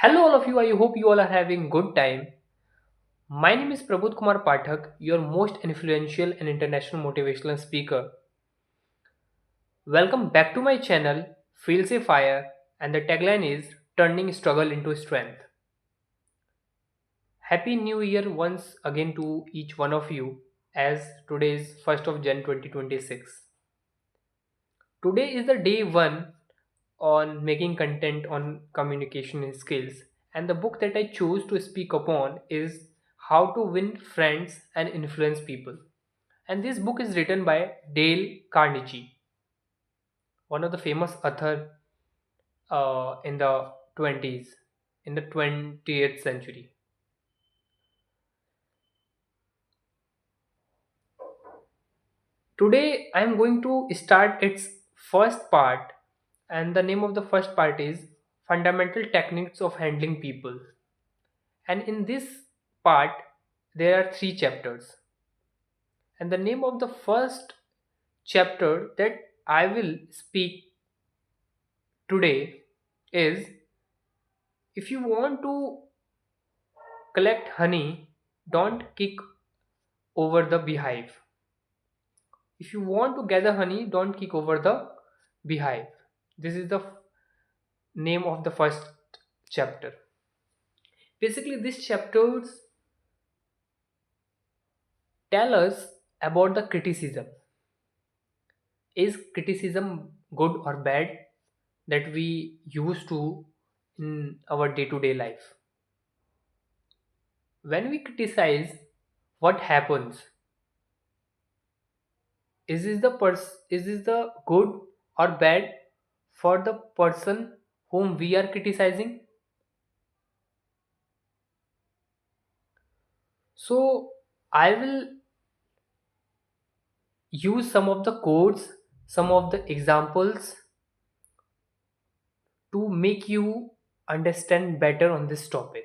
Hello all of you, I hope you all are having good time. My name is Prabudh Kumar Pathak, your most influential and international motivational speaker. Welcome back to my channel, Feels a Fire, and the tagline is Turning Struggle into Strength. Happy New Year once again to each one of you as today is 1st of Jan 2026. Today is the day 1 on making content on communication skills, and the book that I chose to speak upon is How to Win Friends and Influence People. And this book is written by Dale Carnegie, one of the famous author in the 20s, in the 20th century. Today I am going to start its first part, and the name of the first part is Fundamental Techniques of Handling People. And in this part, there are three chapters. And the name of the first chapter that I will speak today is if you want to collect honey, don't kick over the beehive. If you want to gather honey, don't kick over the beehive. This is the name of the first chapter. Basically, these chapters tell us about the criticism. Is criticism good or bad that we use to in our day-to-day life? When we criticize, what happens? Is this the good or bad for the person whom we are criticizing? So I will use some of the codes, some of the examples to make you understand better on this topic.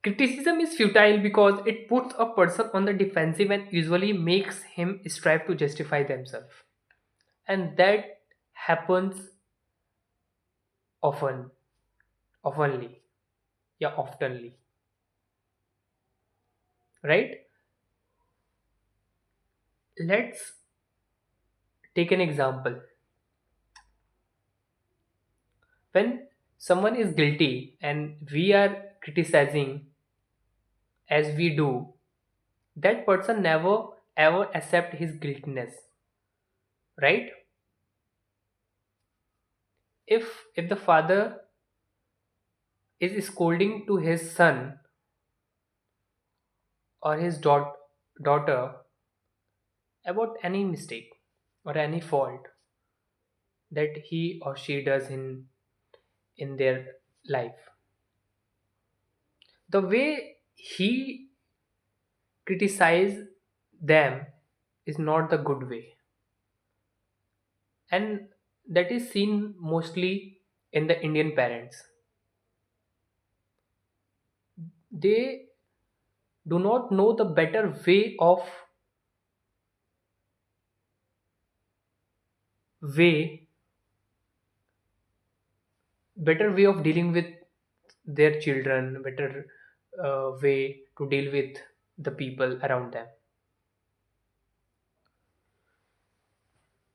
Criticism is futile because it puts a person on the defensive and usually makes him strive to justify themselves. And that happens often, oftenly, yeah, oftenly, right? Let's take an example. When someone is guilty and we are criticizing as we do, that person never ever accept his guiltiness, right? If the father is scolding to his son or his daughter about any mistake or any fault that he or she does in their life, the way he criticize them is not the good way, and that is seen mostly in the Indian parents. They do not know the way better way of dealing with their children, better way to deal with the people around them.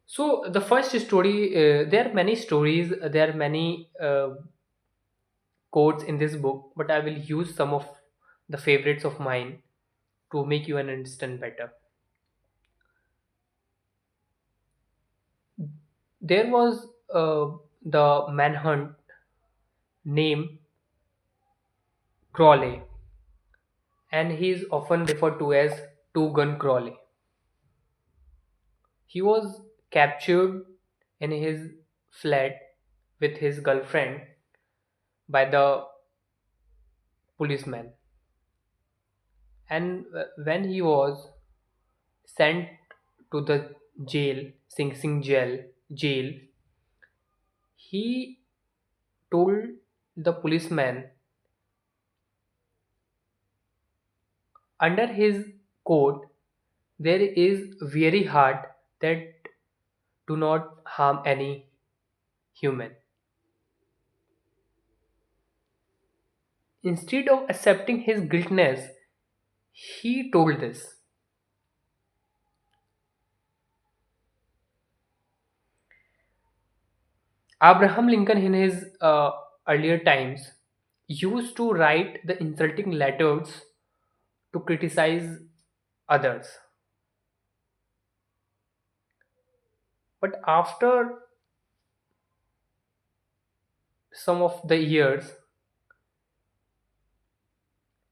So the first story, there are many stories, there are many quotes in this book, but I will use some of the favorites of mine to make you understand better. There was the manhunt named Crawley, and he is often referred to as Two Gun Crawley. He was captured in his flat with his girlfriend by the policeman, and when he was sent to the jail, Sing Sing jail, he told the policeman under his coat there is very heart that do not harm any human. Instead of accepting his guiltness, he told this. Abraham Lincoln, in his earlier times, used to write the insulting letters to criticize others. But after some of the years,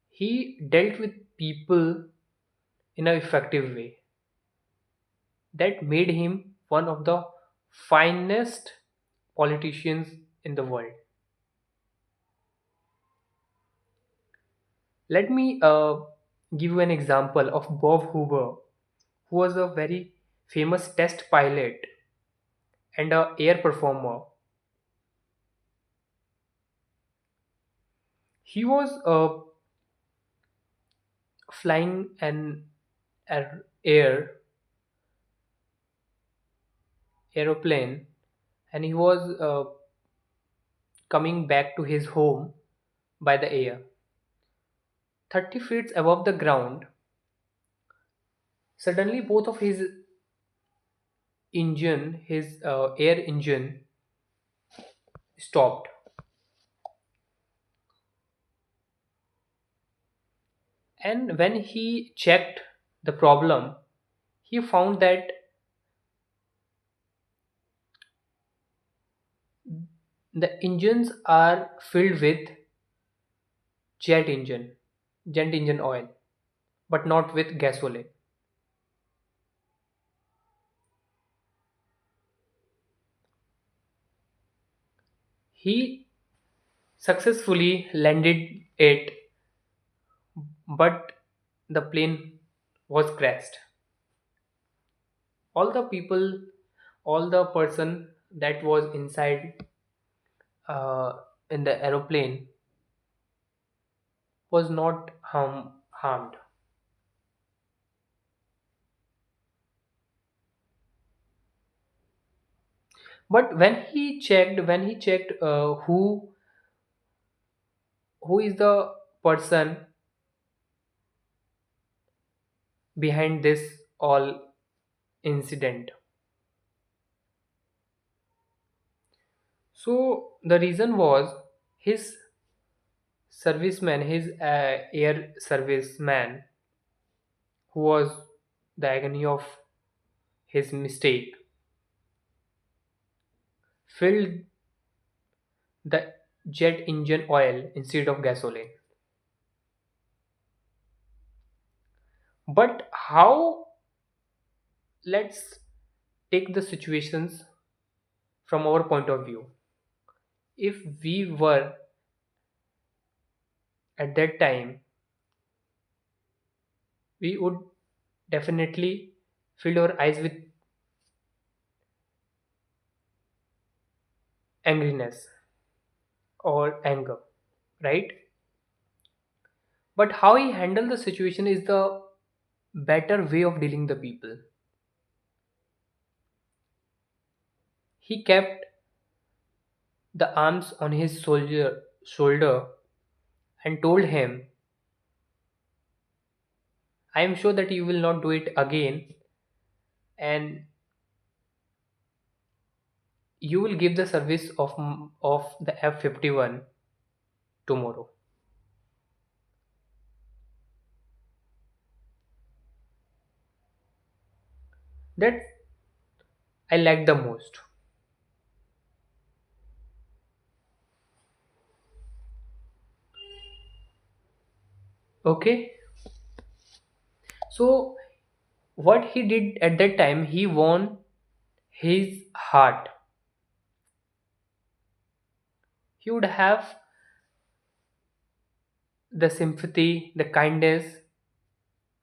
he dealt with people in an effective way that made him one of the finest politicians in the world. Let me give you an example of Bob Hoover, who was a very famous test pilot and a air performer. He was flying an aeroplane, and he was coming back to his home by the air. 30 feet above the ground, suddenly both of his air engine stopped. And when he checked the problem, he found that the engines are filled with jet engine, jet engine oil, but not with gasoline. He successfully landed it, but the plane was crashed. All the people, all the person that was inside uh, in the aeroplane was not harmed. But when he checked who is the person behind this all incident. So the reason was his serviceman, his air serviceman, who was the agony of his mistake, filled the jet engine oil instead of gasoline. But how, let's take the situations from our point of view. If we were at that time, we would definitely fill our eyes with angriness or anger, right? But how he handled the situation is the better way of dealing the people. He kept the arms on his shoulder and told him, I am sure that you will not do it again, and you will give the service of the F-51 tomorrow. That I like the most. Okay, so what he did at that time, he won his heart. He would have the sympathy, the kindness,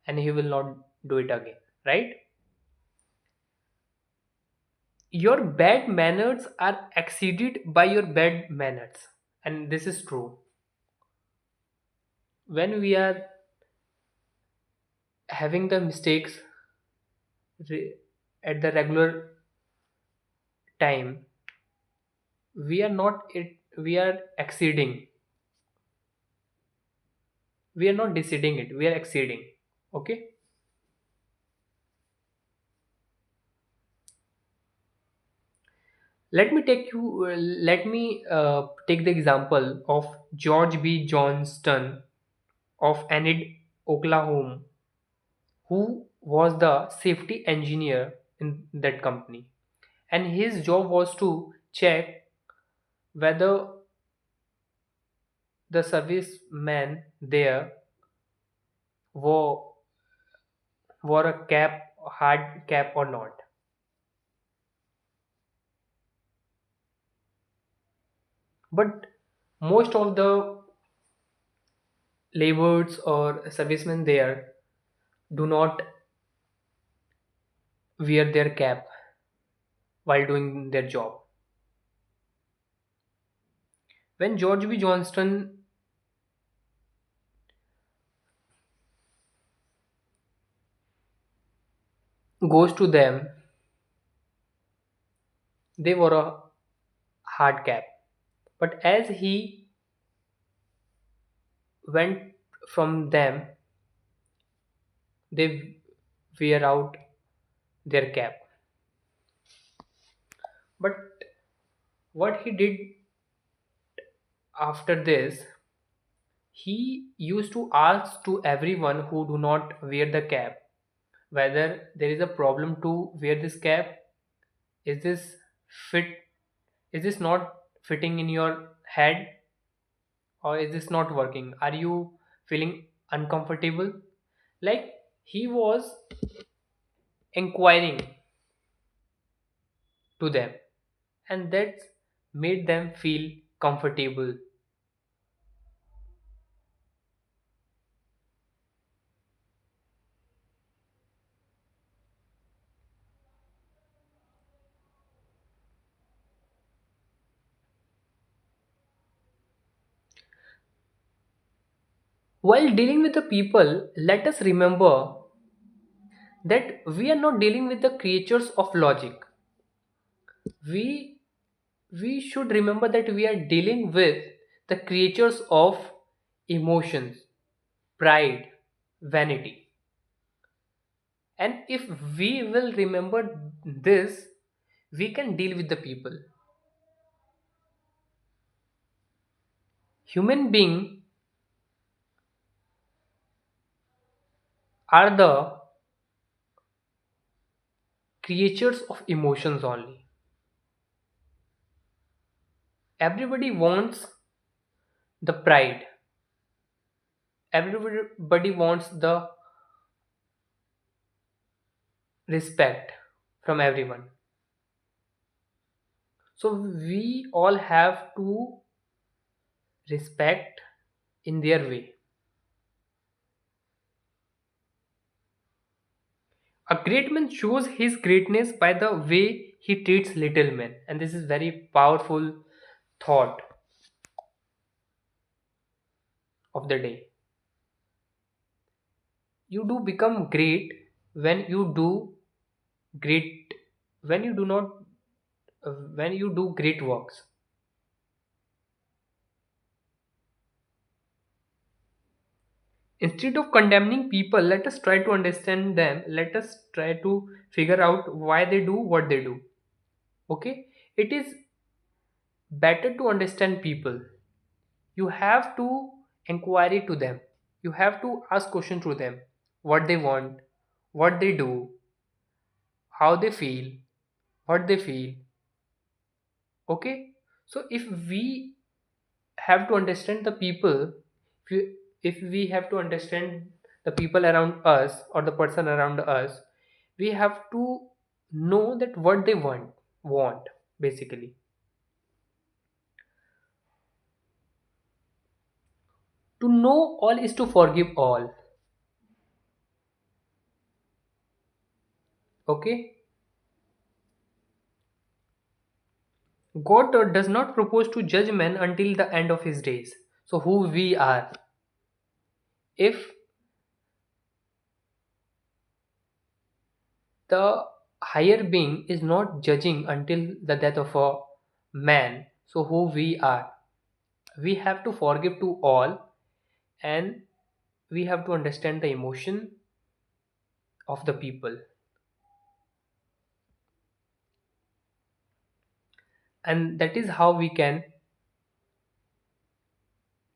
and he will not do it again, right? Your bad manners are exceeded by your bad manners, and this is true. When we are having the mistakes re- at the regular time, We are not it, we are exceeding. We are not deciding it, we are exceeding. Okay. Let me take the example of George B. Johnston of Enid, Oklahoma, who was the safety engineer in that company. And his job was to check whether the servicemen there were, wore a cap, hard cap or not. But most of the laborers or servicemen there do not wear their cap while doing their job. When George B. Johnston goes to them, they wore a hard cap. But as he went from them, they wear out their cap. But what he did after this, he used to ask to everyone who do not wear the cap whether there is a problem to wear this cap. Is this fit? Is this not fitting in your head, or is this not working? Are you feeling uncomfortable? Like, he was inquiring to them, and that made them feel comfortable. While dealing with the people, let us remember that we are not dealing with the creatures of logic. We we should remember that we are dealing with the creatures of emotions, pride, vanity. And if we will remember this, we can deal with the people. Human beings are the creatures of emotions only. Everybody wants the pride, everybody wants the respect from everyone. So we all have to respect in their way. A great man shows his greatness by the way he treats little men. And this is very powerful thought of the day. You do become great when you do great when you do not when you do great works. Instead of condemning people, let us try to understand them. Let us try to figure out why they do what they do. Okay? It is better to understand people. You have to inquiry to them. You have to ask questions to them. What they want, what they do, how they feel, what they feel. Okay? So if we have to understand the people, if we have to understand the people around us or the person around us, we have to know that what they want basically. To know all is to forgive all. Okay. God does not propose to judge men until the end of his days. So who we are, if the higher being is not judging until the death of a man, So who we are. We have to forgive to all, and we have to understand the emotion of the people, and that is how we can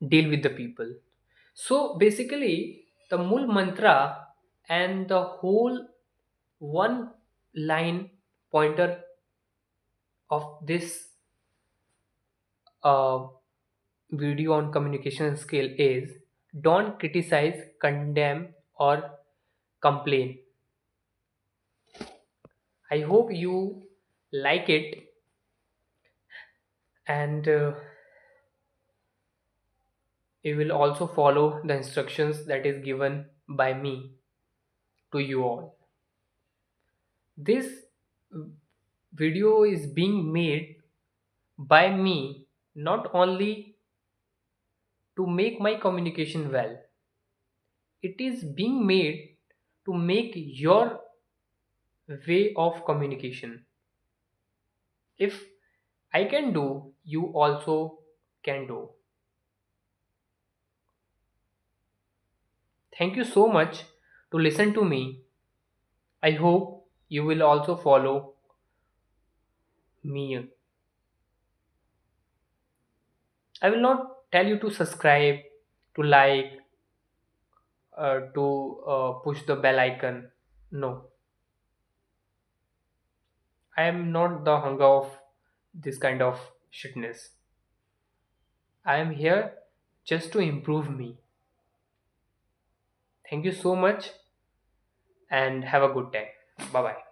deal with the people. So basically, the mul mantra and the whole one line pointer of this uh, video on communication skill is: don't criticize, condemn, or complain. I hope you like it, and you will also follow the instructions that is given by me to you all. This video is being made by me not only to make my communication well, it is being made to make your way of communication. If I can do, you also can do. Thank you so much to listen to me. I hope you will also follow me. I will not tell you to subscribe, to like, to push the bell icon. No, I am not the hunger of this kind of shitness. I am here just to improve me. Thank you so much and have a good time. Bye bye.